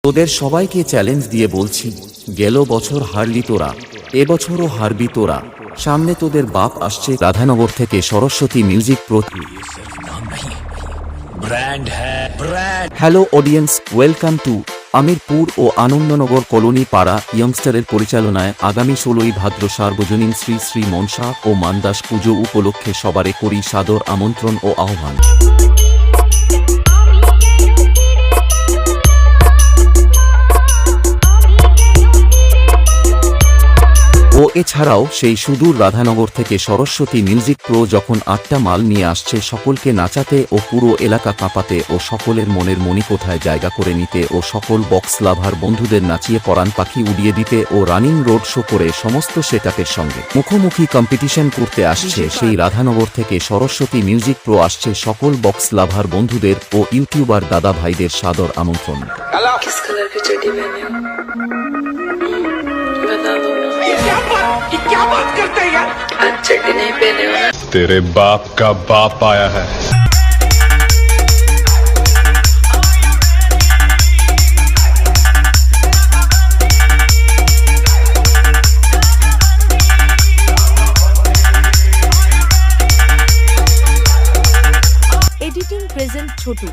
তোদের সবাইকে চ্যালেঞ্জ দিয়ে বলছি, গেল বছর হারলি তোরা, এবছরও হারবি তোরা। সামনে তোদের বাপ আসছে রাধানগর থেকে Saraswati music pro. Hello audience, welcome to Amirpur ও আনন্দনগর কলোনি পাড়া ইয়ংস্টারের পরিচালনায় আগামী 16ই ভাদ্র সার্বজনীন শ্রী শ্রী মনসা ও মানদাস পুজো উপলক্ষে সবারে করি সাদর আমন্ত্রণ ও আহ্বান। ও এছাড়াও সেই সুদূর রাধানগর থেকে সরস্বতী মিউজিক প্রো যখন 8টা মাল নিয়ে আসছে সকলকে নাচাতে ও পুরো এলাকা কাঁপাতে ও সকলের মনের মণিকোঠায় জায়গা করে নিতে ও সকল বক্স লাভার বন্ধুদের নাচিয়ে পরাণ পাখি উড়িয়ে দিতে ও রানিং রোড শো করে সমস্ত সেটআপের সঙ্গে মুখোমুখি কম্পিটিশন করতে আসছে সেই রাধানগর থেকে সরস্বতী মিউজিক প্রো। আসছে সকল বক্স লাভার বন্ধুদের ও ইউটিউবার দাদা ভাইদের সাদর আমন্ত্রণ। क्या बात करते हैं यार? आज चड्डी नहीं पहने हो ना? तेरे बाप का बाप आया है। Editing present Chhotu.